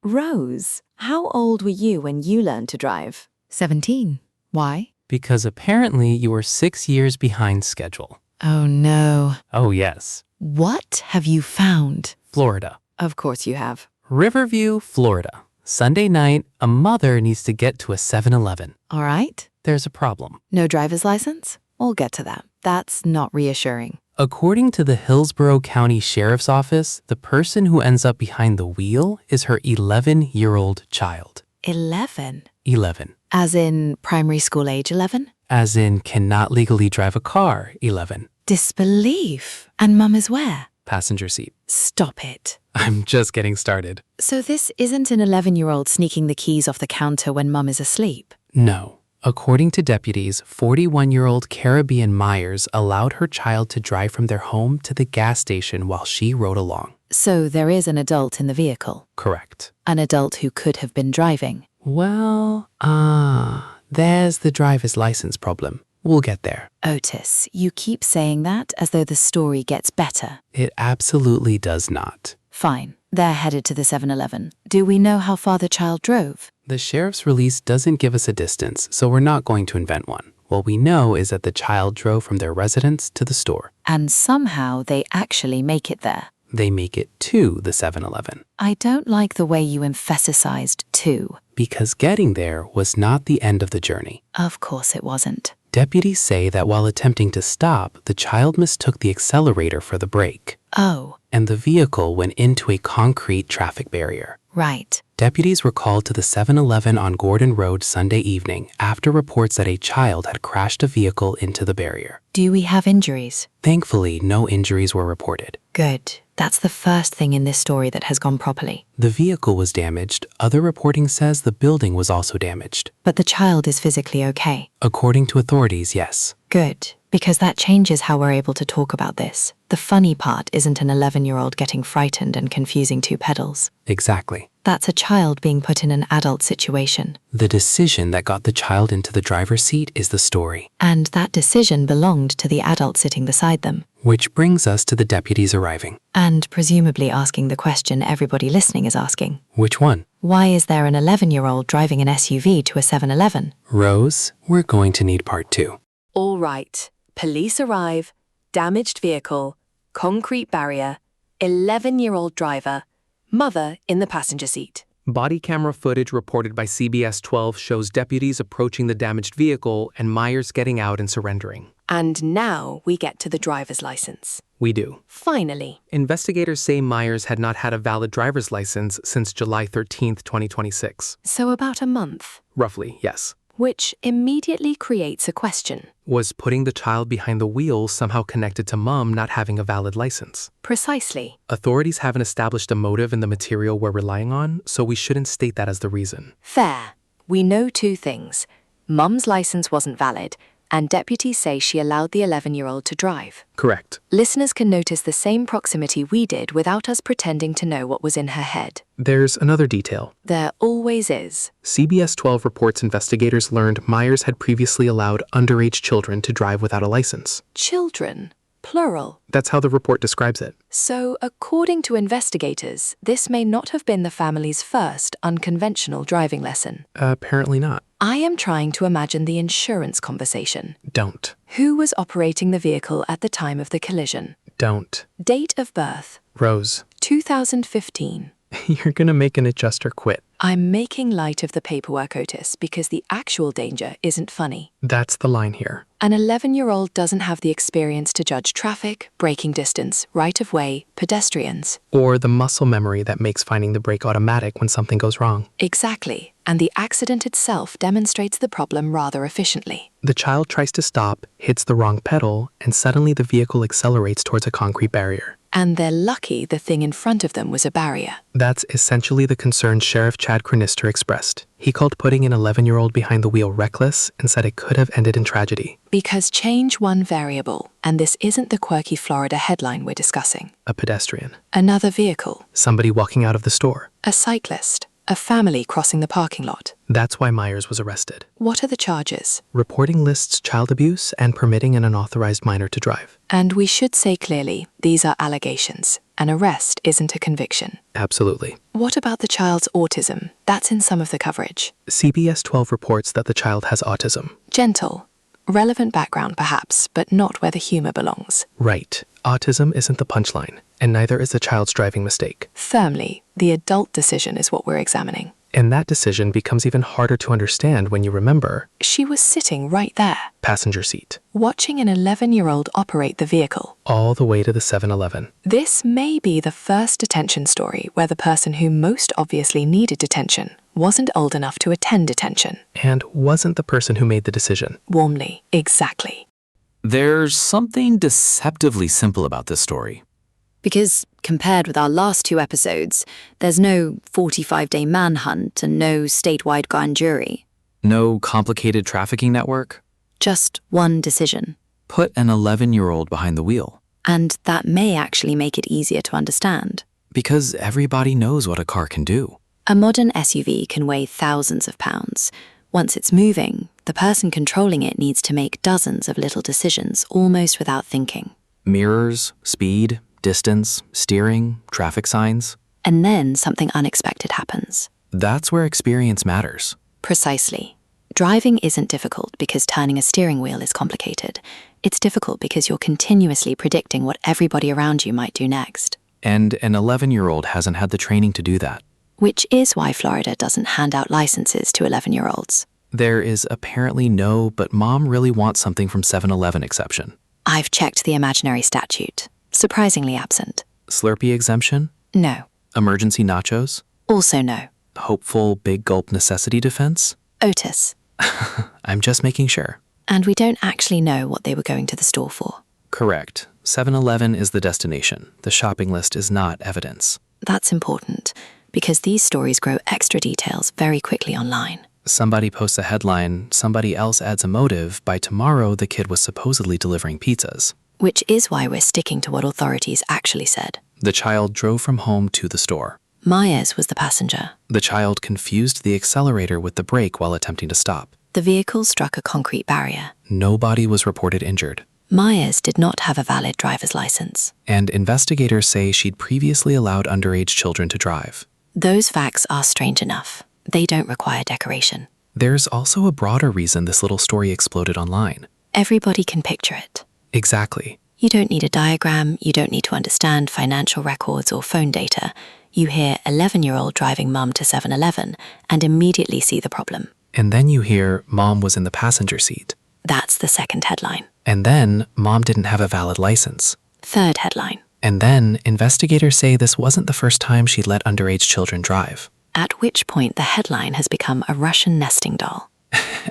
Rose, how old were you when you learned to drive? 17. Why? Because apparently you were 6 years behind schedule. Oh no. Oh, yes. What have you found? Florida. Of course you have. Riverview, Florida. Sunday night, a mother needs to get to a 7-Eleven. All right. There's a problem. No driver's license? We'll get to that. That's not reassuring. According to the Hillsborough County Sheriff's Office, the person who ends up behind the wheel is her 11-year-old child. 11? 11. As in primary school age 11? As in cannot legally drive a car, 11. Disbelief. And Mum is where? Passenger seat. Stop it. I'm just getting started. So this isn't an 11-year-old sneaking the keys off the counter when Mum is asleep? No. According to deputies, 41-year-old Caribbean Myers allowed her child to drive from their home to the gas station while she rode along. So there is an adult in the vehicle? Correct. An adult who could have been driving? Well, there's the driver's license problem. We'll get there. Otis, you keep saying that as though the story gets better. It absolutely does not. Fine. They're headed to the 7-Eleven. Do we know how far the child drove? The sheriff's release doesn't give us a distance, so we're not going to invent one. What we know is that the child drove from their residence to the store. And somehow they actually make it there. They make it to the 7-Eleven. I don't like the way you emphasized to. Because getting there was not the end of the journey. Of course it wasn't. Deputies say that while attempting to stop, the child mistook the accelerator for the brake. Oh. And the vehicle went into a concrete traffic barrier. Right. Deputies were called to the 7-Eleven on Gordon Road Sunday evening after reports that a child had crashed a vehicle into the barrier. Do we have injuries? Thankfully, no injuries were reported. Good. That's the first thing in this story that has gone properly. The vehicle was damaged. Other reporting says the building was also damaged. But the child is physically okay? According to authorities, yes. Good. Because that changes how we're able to talk about this. The funny part isn't an 11-year-old getting frightened and confusing two pedals. Exactly. That's a child being put in an adult situation. The decision that got the child into the driver's seat is the story. And that decision belonged to the adult sitting beside them. Which brings us to the deputies arriving. And presumably asking the question everybody listening is asking. Which one? Why is there an 11-year-old driving an SUV to a 7-Eleven? Rose, we're going to need part 2. All right. Police arrive, damaged vehicle, concrete barrier, 11-year-old driver, mother in the passenger seat. Body camera footage reported by CBS 12 shows deputies approaching the damaged vehicle and Myers getting out and surrendering. And now we get to the driver's license. We do. Finally. Investigators say Myers had not had a valid driver's license since July 13, 2026. So about a month. Roughly, yes. Which immediately creates a question. Was putting the child behind the wheel somehow connected to Mom not having a valid license? Precisely. Authorities haven't established a motive in the material we're relying on, so we shouldn't state that as the reason. Fair. We know two things. Mum's license wasn't valid, and deputies say she allowed the 11-year-old to drive. Correct. Listeners can notice the same proximity we did without us pretending to know what was in her head. There's another detail. There always is. CBS 12 reports investigators learned Myers had previously allowed underage children to drive without a license. Children. Plural. That's how the report describes it. So, according to investigators, this may not have been the family's first unconventional driving lesson. Apparently not. I am trying to imagine the insurance conversation. Don't. Who was operating the vehicle at the time of the collision? Don't. Date of birth? Rose. 2015. You're gonna make an adjuster quit. I'm making light of the paperwork, Otis, because the actual danger isn't funny. That's the line here. An 11-year-old doesn't have the experience to judge traffic, braking distance, right-of-way, pedestrians. Or the muscle memory that makes finding the brake automatic when something goes wrong. Exactly. And the accident itself demonstrates the problem rather efficiently. The child tries to stop, hits the wrong pedal, and suddenly the vehicle accelerates towards a concrete barrier. And they're lucky the thing in front of them was a barrier. That's essentially the concern Sheriff Chad Cronister expressed. He called putting an 11-year-old behind the wheel reckless and said it could have ended in tragedy. Because change one variable, and this isn't the quirky Florida headline we're discussing. A pedestrian. Another vehicle. Somebody walking out of the store. A cyclist. A family crossing the parking lot. That's why Myers was arrested. What are the charges? Reporting lists child abuse and permitting an unauthorized minor to drive. And we should say clearly, these are allegations. An arrest isn't a conviction. Absolutely. What about the child's autism? That's in some of the coverage. CBS 12 reports that the child has autism. Gentle. Relevant background perhaps, but not where the humor belongs. Right. Autism isn't the punchline, and neither is the child's driving mistake. Firmly, the adult decision is what we're examining. And that decision becomes even harder to understand when you remember She was sitting right there, passenger seat, watching an 11-year-old operate the vehicle. all the way to the 7-Eleven. This may be the first detention story where the person who most obviously needed detention wasn't old enough to attend detention. And wasn't the person who made the decision. Warmly, exactly. There's something deceptively simple about this story. Because, compared with our last 2 episodes, there's no 45-day manhunt and no statewide grand jury. No complicated trafficking network. Just one decision. Put an 11-year-old behind the wheel. And that may actually make it easier to understand. Because everybody knows what a car can do. A modern SUV can weigh thousands of pounds. Once it's moving, the person controlling it needs to make dozens of little decisions almost without thinking. Mirrors, speed, distance, steering, traffic signs. And then something unexpected happens. That's where experience matters. Precisely. Driving isn't difficult because turning a steering wheel is complicated. It's difficult because you're continuously predicting what everybody around you might do next. And an 11-year-old hasn't had the training to do that. Which is why Florida doesn't hand out licenses to 11-year-olds. There is apparently no "but mom really wants something from 7-Eleven" exception. I've checked the imaginary statute. Surprisingly absent. Slurpee exemption? No. Emergency nachos? Also no. Hopeful big gulp necessity defense? Otis. I'm just making sure. And we don't actually know what they were going to the store for. Correct. 7-Eleven is the destination. The shopping list is not evidence. That's important, because these stories grow extra details very quickly online. Somebody posts a headline, somebody else adds a motive, by tomorrow the kid was supposedly delivering pizzas. Which is why we're sticking to what authorities actually said. The child drove from home to the store. Myers was the passenger. The child confused the accelerator with the brake while attempting to stop. The vehicle struck a concrete barrier. Nobody was reported injured. Myers did not have a valid driver's license. And investigators say she'd previously allowed underage children to drive. Those facts are strange enough. They don't require decoration. There's also a broader reason this little story exploded online. Everybody can picture it. Exactly. You don't need a diagram, you don't need to understand financial records or phone data. You hear 11-year-old driving mum to 7-Eleven and immediately see the problem. And then you hear mom was in the passenger seat. That's the second headline. And then mom didn't have a valid license. Third headline. And then investigators say this wasn't the first time she'd let underage children drive. At which point the headline has become a Russian nesting doll.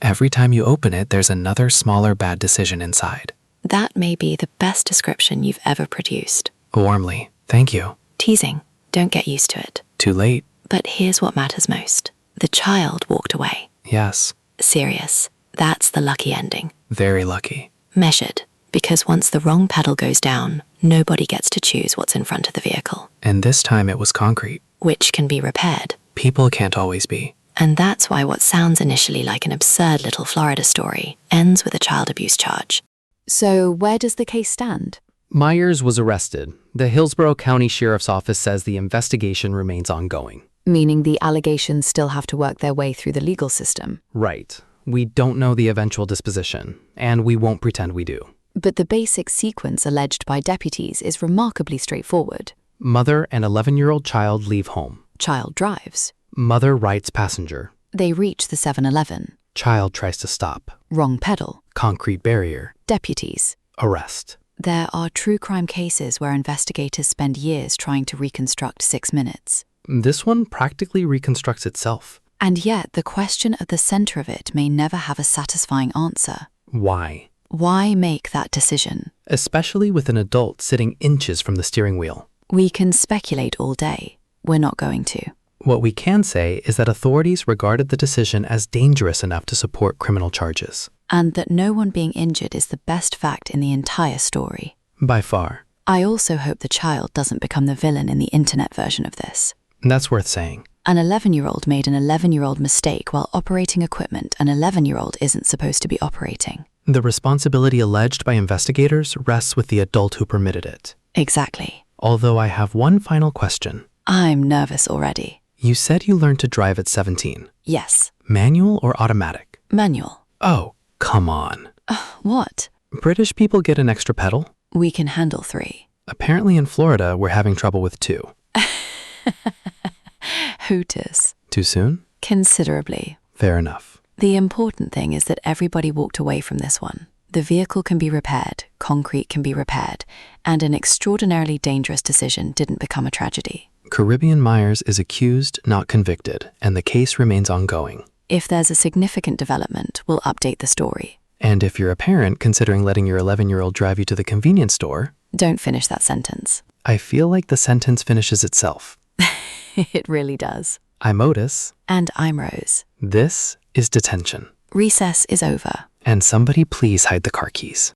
Every time you open it, there's another smaller bad decision inside. That may be the best description you've ever produced. Warmly. Thank you. Teasing. Don't get used to it. Too late. But here's what matters most. The child walked away. Yes. Serious. That's the lucky ending. Very lucky. Measured. Because once the wrong pedal goes down, nobody gets to choose what's in front of the vehicle. And this time it was concrete. Which can be repaired. People can't always be. And that's why what sounds initially like an absurd little Florida story ends with a child abuse charge. So where does the case stand? Myers was arrested. The Hillsborough County Sheriff's Office says the investigation remains ongoing. Meaning the allegations still have to work their way through the legal system. Right. We don't know the eventual disposition, and we won't pretend we do. But the basic sequence alleged by deputies is remarkably straightforward. Mother and 11-year-old child leave home. Child drives. Mother rides passenger. They reach the 7-Eleven. Child tries to stop. Wrong pedal. Concrete barrier. Deputies. Arrest. There are true crime cases where investigators spend years trying to reconstruct 6 minutes. This one practically reconstructs itself. And yet the question at the center of it may never have a satisfying answer. Why? Why make that decision? Especially with an adult sitting inches from the steering wheel. We can speculate all day. We're not going to. What we can say is that authorities regarded the decision as dangerous enough to support criminal charges. And that no one being injured is the best fact in the entire story. By far. I also hope the child doesn't become the villain in the internet version of this. That's worth saying. An 11-year-old made an 11-year-old mistake while operating equipment an 11-year-old isn't supposed to be operating. The responsibility alleged by investigators rests with the adult who permitted it. Exactly. Although I have one final question. I'm nervous already. You said you learned to drive at 17. Yes. Manual or automatic? Manual. Oh, come on. What? British people get an extra pedal? We can handle 3. Apparently in Florida, we're having trouble with 2. Hooters. Too soon? Considerably. Fair enough. The important thing is that everybody walked away from this one. The vehicle can be repaired, concrete can be repaired, and an extraordinarily dangerous decision didn't become a tragedy. Caribbean Myers is accused, not convicted, and the case remains ongoing. If there's a significant development, we'll update the story. And if you're a parent considering letting your 11-year-old drive you to the convenience store, Don't finish that sentence. I feel like the sentence finishes itself. It really does. I'm Otis. And I'm Rose. This is Detention. Recess is over. And somebody please hide the car keys.